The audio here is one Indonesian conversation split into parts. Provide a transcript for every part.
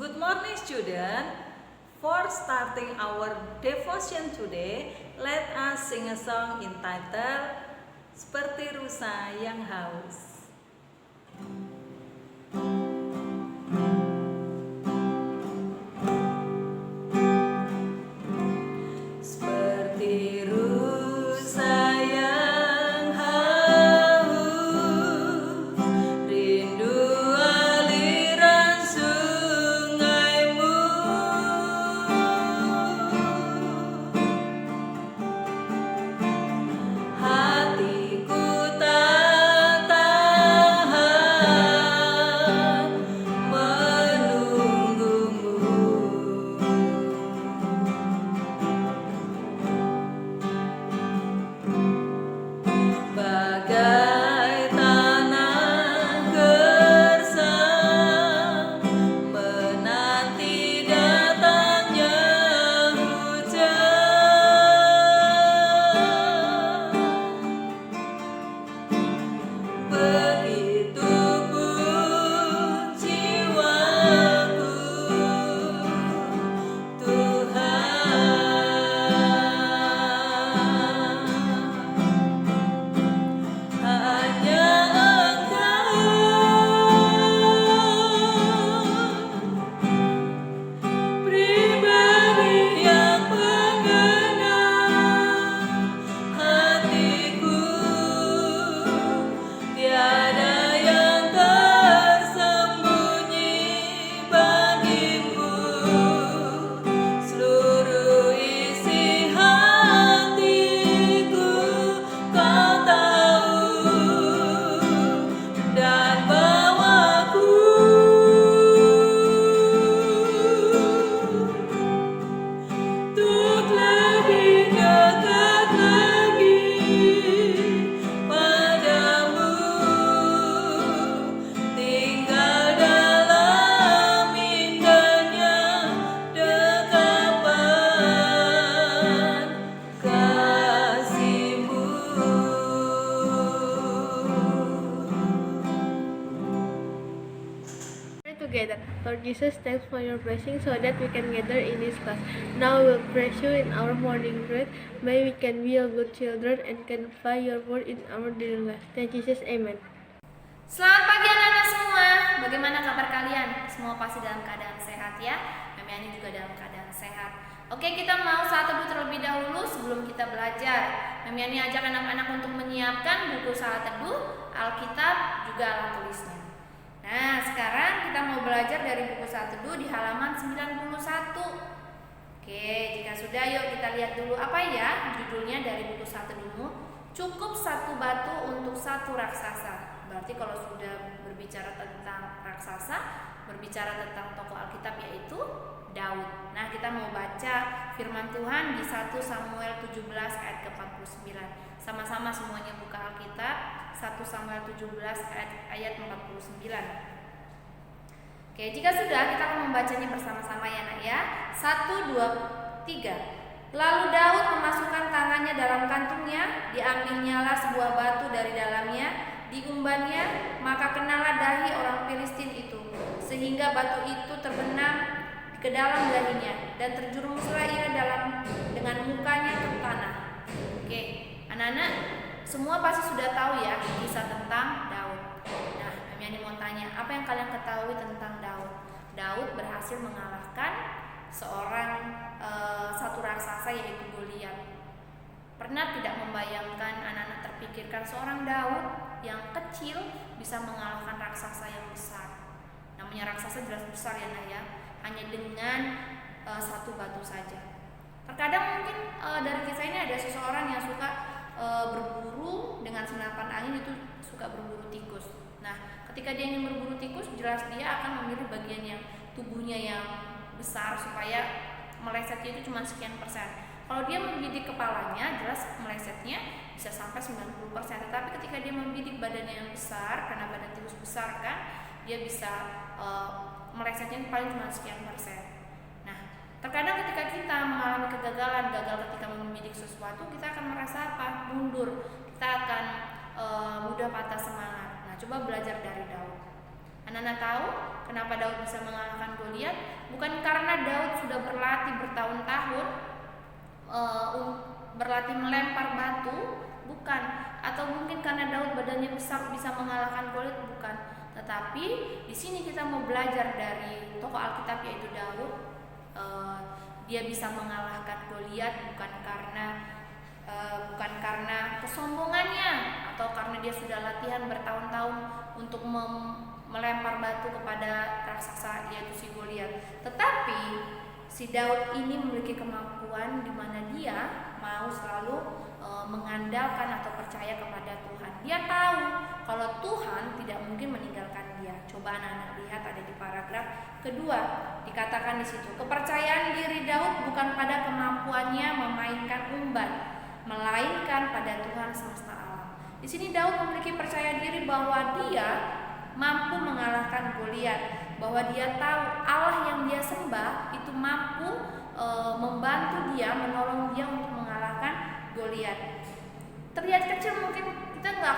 Good morning, student. For starting our devotion today, let us sing a song entitled Seperti Rusa yang Haus. Seperti rusa yang haus, rindu aliran sungaimu. Hatiku tak tahan menunggumu. Bagai tanah gersang menanti datangnya hujan. Begitupun jiwaku, Tuhan. Hanya Engkau, pribadi yang mengenal hatiku, tiada yang tersembunyi bagimu. Seluruh isi hatiku Kau tahu dan bawaku untuk lebih dekat lagi padamu, tinggal dalam indahnya dekapan kasih-Mu. Pray together. Lord Jesus, thanks for your blessing so that we can gather in this class. Now we will praise you in our morning bread. May we can be your good children and can apply your word in our daily life. Thank Jesus, amen. Selamat pagi anak-anak semua. Bagaimana kabar kalian? Semua pasti dalam keadaan sehat ya. Mami Ani juga dalam keadaan sehat. Oke, kita mau saat teduh terlebih dahulu sebelum kita belajar. Mami Ani ajak anak-anak untuk menyiapkan buku saat teduh, Alkitab, juga alat tulisnya. Nah, sekarang kita mau belajar dari buku saat teduh di halaman 91. Oke, jika sudah yuk kita lihat dulu apa ya judulnya dari buku saat teduhmu. Cukup satu batu untuk satu raksasa. Berarti kalau sudah berbicara tentang raksasa, berbicara tentang tokoh Alkitab yaitu Daud. Nah, kita mau baca firman Tuhan di 1 Samuel 17 ayat ke-49. Sama-sama semuanya buka Alkitab. 1 Samuel 17 ayat 49. Oke, jika sudah kita akan membacanya bersama-sama ya nak ya. 1, 2, 3. Lalu Daud memasukkan tangannya dalam kantungnya, diambilnyalah sebuah batu dari dalamnya, diumbannya, maka kenalah dahi orang Filistin itu, sehingga batu itu terbenam ke dalam dahinya, dan terjerumuslah ia dengan mukanya ke tanah. Oke, anak-anak semua pasti sudah tahu ya kisah tentang Daud. Nah, Mami Ani mau tanya, apa yang kalian ketahui tentang Daud? Daud berhasil mengalahkan satu raksasa yaitu Goliat. Pernah tidak membayangkan anak-anak terpikirkan seorang Daud yang kecil bisa mengalahkan raksasa yang besar? Namanya raksasa jelas besar ya nak ya, hanya dengan satu batu saja. Terkadang mungkin dari kisah ini ada seseorang yang suka berburu dengan senapan angin, itu suka berburu tikus. Nah, ketika dia ingin berburu tikus, jelas dia akan memilih bagian yang tubuhnya yang besar supaya melesetnya itu cuma sekian persen. Kalau dia membidik kepalanya, jelas melesetnya bisa sampai 90%. Tetapi ketika dia membidik badannya yang besar, karena badan tikus besar kan, dia bisa melesetnya paling cuma sekian persen. Terkadang ketika kita mengalami kegagalan, gagal ketika membidik sesuatu, kita akan merasa apa? Mundur. Kita akan mudah patah semangat. Nah, coba belajar dari Daud. Anak-anak tahu kenapa Daud bisa mengalahkan Goliat? Bukan karena Daud sudah berlatih bertahun-tahun, berlatih melempar batu, bukan. Atau mungkin karena Daud badannya besar bisa mengalahkan Goliat, bukan. Tetapi di sini kita mau belajar dari tokoh Alkitab yaitu Daud. Dia bisa mengalahkan Goliat bukan karena kesombongannya atau karena dia sudah latihan bertahun-tahun untuk melempar batu kepada raksasa yaitu si Goliat. Tetapi si Daud ini memiliki kemampuan di mana dia mau selalu mengandalkan atau percaya kepada Tuhan. Dia tahu kalau Tuhan tidak mungkin meninggalkan dia. Coba anak-anak lihat ada di paragraf kedua, dikatakan di situ, kepercayaan diri Daud bukan pada kemampuannya memainkan umban, melainkan pada Tuhan semesta alam. Di sini Daud memiliki percaya diri bahwa dia mampu mengalahkan Goliat, bahwa dia tahu Allah yang dia sembah itu mampu membantu dia, menolong dia untuk mengalahkan Goliat. Terlihat kecil mungkin kita nggak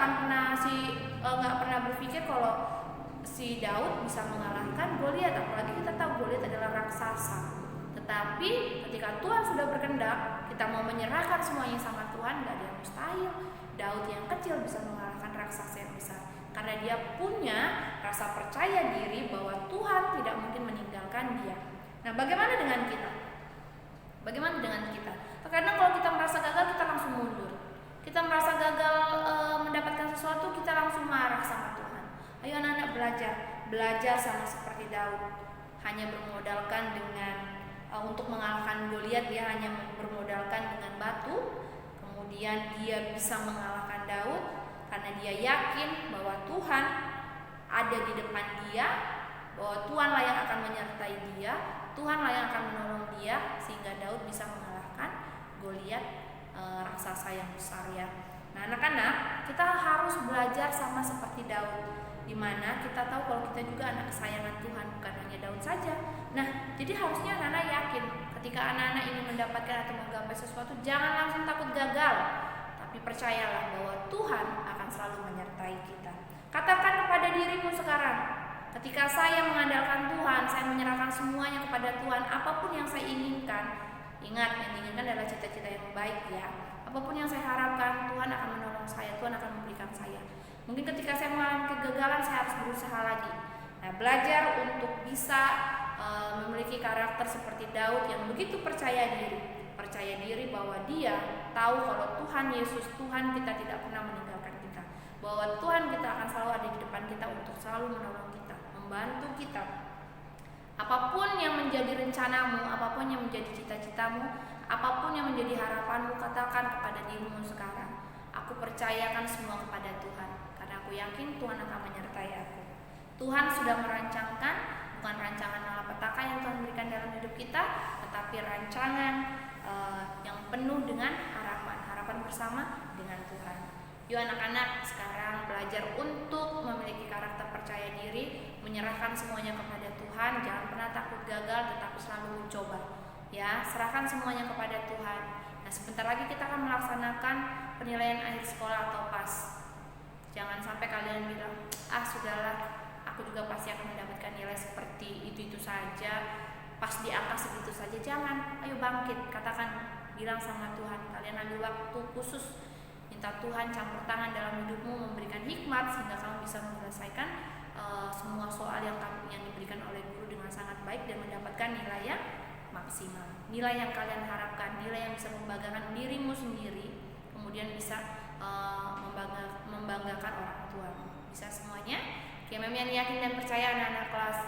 pernah berpikir kalau si Daud bisa mengalahkan Goliat, apalagi kita tahu Goliat adalah raksasa. Tetapi ketika Tuhan sudah berkehendak, kita mau menyerahkan semuanya sama Tuhan, nggak ada yang mustahil. Daud yang kecil bisa mengalahkan raksasa yang besar karena dia punya rasa percaya diri bahwa Tuhan tidak mungkin meninggalkan dia. Nah, bagaimana dengan kita? Bagaimana dengan kita? Terkadang kalau kita merasa gagal, kita langsung mundur. Kita merasa gagal mendapatkan sesuatu, kita langsung marah sama Tuhan. Ayo anak-anak belajar sama seperti Daud. Hanya bermodalkan untuk mengalahkan Goliat, dia hanya bermodalkan dengan batu. Kemudian dia bisa mengalahkan Daud karena dia yakin bahwa Tuhan ada di depan dia, bahwa Tuhanlah yang akan menyertai dia, Tuhanlah yang akan menolong dia, sehingga Daud bisa mengalahkan Goliat, raksasa yang besar ya. Nah anak-anak, kita harus belajar sama seperti Daud, dimana kita tahu kalau kita juga anak kesayangan Tuhan, bukan hanya Daud saja. Nah jadi harusnya anak-anak yakin ketika anak-anak ini mendapatkan atau menggapai sesuatu, jangan langsung takut gagal, tapi percayalah bahwa Tuhan akan selalu menyertai kita. Katakan kepada dirimu sekarang, ketika saya mengandalkan Tuhan, saya menyerahkan semuanya kepada Tuhan, apapun yang saya inginkan. Ingat, yang diinginkan adalah cita-cita yang baik ya. Apapun yang saya harapkan, Tuhan akan menolong saya, Tuhan akan memberikan saya. Mungkin ketika saya mengalami kegagalan, saya harus berusaha lagi. Nah, belajar untuk bisa memiliki karakter seperti Daud yang begitu percaya diri bahwa dia tahu kalau Tuhan Yesus, Tuhan kita tidak pernah meninggalkan kita, bahwa Tuhan kita akan selalu ada di depan kita untuk selalu menolong kita, membantu kita. Apapun yang menjadi rencanamu, apapun yang menjadi cita-citamu, apapun yang menjadi harapanmu, katakan kepada dirimu sekarang, aku percayakan semua kepada Tuhan, karena aku yakin Tuhan akan menyertai aku. Tuhan sudah merancangkan, bukan rancangan malapetaka yang Tuhan berikan dalam hidup kita, tetapi rancangan yang penuh dengan harapan bersama dengan Tuhan. Yuk anak-anak sekarang belajar untuk memiliki karakter percaya diri, menyerahkan semuanya kepada Tuhan, jangan pernah takut gagal, tetapi selalu mencoba. Ya, serahkan semuanya kepada Tuhan. Nah, sebentar lagi kita akan melaksanakan penilaian akhir sekolah atau PAS. Jangan sampai kalian bilang, sudahlah, aku juga pasti akan mendapatkan nilai seperti itu saja, pas di angka segitu saja. Jangan, ayo bangkit, katakan, bilang sama Tuhan, kalian ambil waktu khusus, minta Tuhan campur tangan dalam hidupmu, memberikan hikmat sehingga kamu bisa menyelesaikan semua soal yang diberikan oleh guru dengan sangat baik dan mendapatkan nilai yang maksimal, nilai yang kalian harapkan, nilai yang bisa membanggakan dirimu sendiri, kemudian bisa membanggakan orang tua. Bisa semuanya? Oke, Memian yakin dan percaya anak-anak kelas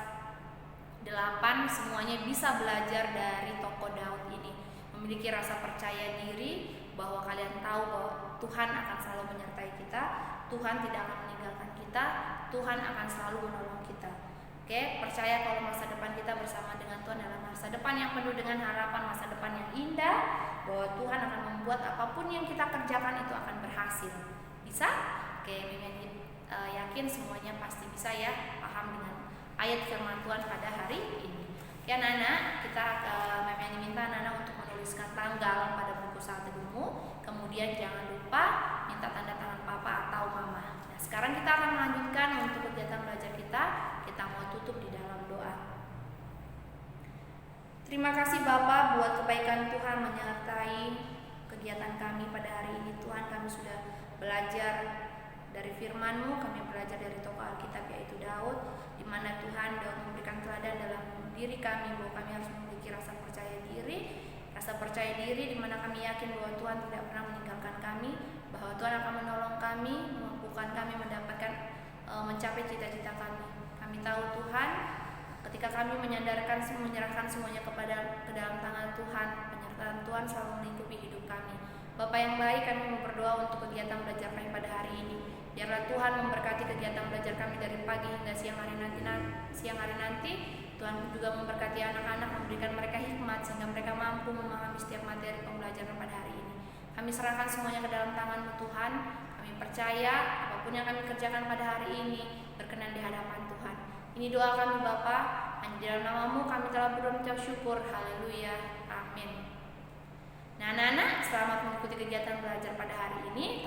8 semuanya bisa belajar dari tokoh Daud ini, memiliki rasa percaya diri bahwa kalian tahu bahwa Tuhan akan selalu menyertai kita, Tuhan tidak akan meninggalkan kita, Tuhan akan selalu menolong kita. Oke, percaya kalau masa depan kita bersama dengan Tuhan adalah masa depan yang penuh dengan harapan, masa depan yang indah, bahwa Tuhan akan membuat apapun yang kita kerjakan itu akan berhasil. Bisa? Oke, Memian yakin semuanya pasti bisa ya, paham dengan ayat firman Tuhan pada hari ini. Ya anak-anak, Memian diminta anak-anak untuk menuliskan tanggal pada buku saat teduhmu. Kemudian jangan lupa minta tanda tangan papa atau mama. Nah, sekarang kita akan melanjutkan untuk kegiatan belajar kita. Kita tutup di dalam doa. Terima kasih Bapa buat kebaikan Tuhan menyertai kegiatan kami pada hari ini. Tuhan, kami sudah belajar dari firman-Mu, kami belajar dari tokoh Alkitab yaitu Daud, di mana Tuhan Daud memberikan teladan dalam diri kami bahwa kami harus memiliki rasa percaya diri di mana kami yakin bahwa Tuhan tidak pernah meninggalkan kami, bahwa Tuhan akan menolong kami, memampukan kami mendapatkan mencapai cita-cita kami. Kami tahu Tuhan, ketika kami menyerahkan semuanya ke dalam tangan Tuhan, penyertaan Tuhan selalu melingkupi hidup kami. Bapak yang baik, kami mau berdoa untuk kegiatan belajar kami pada hari ini. Biarlah Tuhan memberkati kegiatan belajar kami dari pagi hingga siang hari nanti. Tuhan juga memberkati anak-anak, memberikan mereka hikmat sehingga mereka mampu memahami setiap materi pembelajaran pada hari ini. Kami serahkan semuanya ke dalam tangan-Mu Tuhan. Kami percaya apapun yang kami kerjakan pada hari ini berkenan di hadapan Tuhan. Ini doa kami Bapa, hanya di dalam nama-Mu kami telah berucap syukur. Haleluya. Amin. Nah, anak-anak, selamat mengikuti kegiatan belajar pada hari ini.